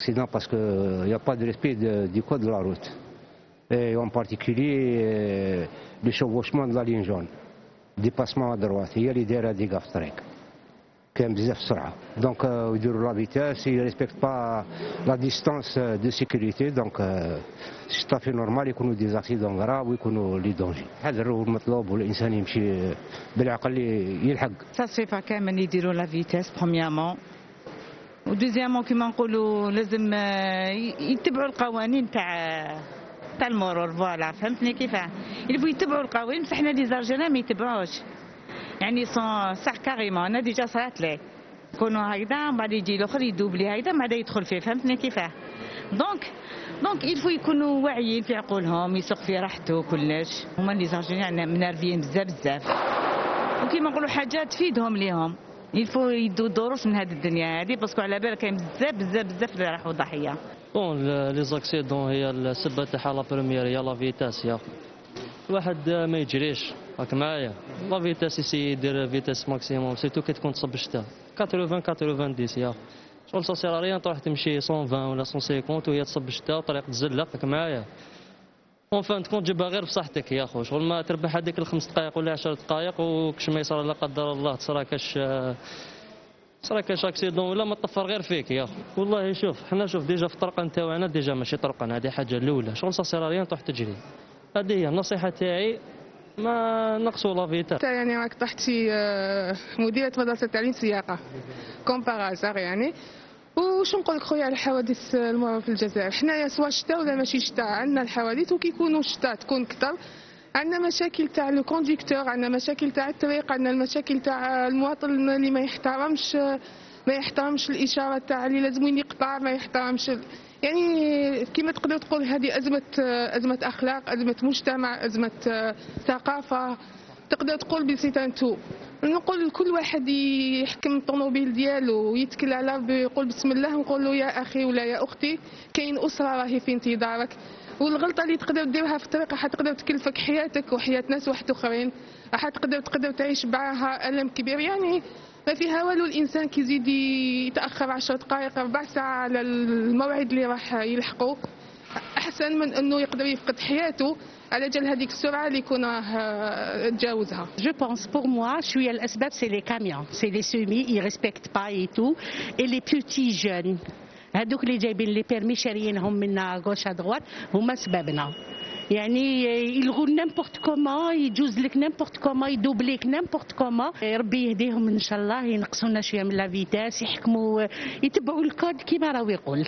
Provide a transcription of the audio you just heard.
Accident parce qu'il n'y a pas de respect du code de la route. Et en particulier le chevauchement de la ligne jaune. Dépassement à droite, هي اللي دايره ديكا في الطريق. كاين بزاف السرعه. دونك يديروا لا فيتاس ils respectent pas la distance de sécurité donc c'est tout à fait normal يكونوا دي زاكسيدون غراف ويكونوا لي دونجي. حذر هو المطلوب والانسان يمشي بالعقل يلحق. تصريفه كامل يديروا لا فيتاس بروميامون. ودوزيامون كيما نقولوا لازم يتبعوا القوانين تاع المرور فوالا فهمتني كيفاه يلفو يتبعوا القوانين بصح حنا لي زارجينا ما يتبعوش يعني صح كاريمون انا ديجا صرات لي كونوا هكذا من بعد يجي الاخر يدوبلي هكذا من بعد يدخل فيه فهمتني كيفاه دونك يلفو يكونوا واعيين في عقولهم يسوق في راحته كلش هما لي زارجينا منرفيين بزاف وكيما نقولوا حاجه تفيدهم ليهم يلفو يدوا دروس من هذه الدنيا هذه باسكو على بالك كاين بزاف اللي راحوا ضحيه. بون لي زاكسيدون هي السبه تاعها لا بروميير هي لا فيتاس يا الواحد ما يجريش راك معايا لا فيتاس يسي يدير فيتاس ماكسيموم سيتو كي تكون تصب الشتا 80 90 يا شغل سا سير ريان تروح تمشي 120 ولا 150 وهي تصب الشتا وطريق تزلق راك معايا اون فان تكون تجيبها غير بصحتك يا خو شغل ما تربح هذيك الخمس دقائق ولا 10 دقائق وكش ما يصرى لا قدر الله صراكاش اكسيدون ولا ما تطفر غير فيك يا اخو والله شوف حنا ديجا في الطرقه نتاعنا ديجا ماشي طرقنا هذه حاجه الاولى شغل سا سير ريان تروح تجري هذه هي النصيحه تاعي ما نقصوا لا فيتا يعني راك طحت في مديريه مدرسه التعليم سياقه كومبارازار يعني وش نقول لك خويا على الحوادث المرور في الجزائر حنايا سوا شتاء ولا ماشي شتاء عندنا الحوادث وكيكونوا شتاء تكون كثر عندنا مشاكل تاع لو كونديكتور عندنا مشاكل تاع الطريق عندنا المشاكل تاع المواطن اللي ما يحترمش الاشاره تاع اللي لازم يقطع ما يحترمش يعني كما تقدر تقول هذه ازمه اخلاق ازمه مجتمع ازمه ثقافه تقدر تقول بسيتانتو نقول لكل واحد يحكم الطوموبيل ديالو ويتكل على ربي ويقول بسم الله ونقول له يا اخي ولا يا اختي كاين اسره راهي في انتظارك والغلطه اللي تقدر ديرها في الطريق راح تقدر تكلفك حياتك وحياه ناس واحد اخرين راح تقدر تعيش معها الم كبير يعني ما فيها والو الانسان كيزيد يتاخر 10 دقائق ربع ساعه على الموعد اللي راح يلحقه احسن من انه يقدر يفقد حياته على جال هذيك السرعه اللي يكون تجاوزها. Je pense pour moi شويه الاسباب سي لي كاميون سي لي سيمي ils respectent pas et tout et les petits jeunes هذوك اللي جايبين لي بيرمي شاريينهم منا غوش ادغوات هما سببنا يعني يلغوا نيمبورت كومون يجوز لك نيمبورت كومون يدوبليك نيمبورت كومون ربي يهديهم ان شاء الله ينقصونا شويه من لا فيتاس يحكموا يتبعوا الكود كيما راهو يقول.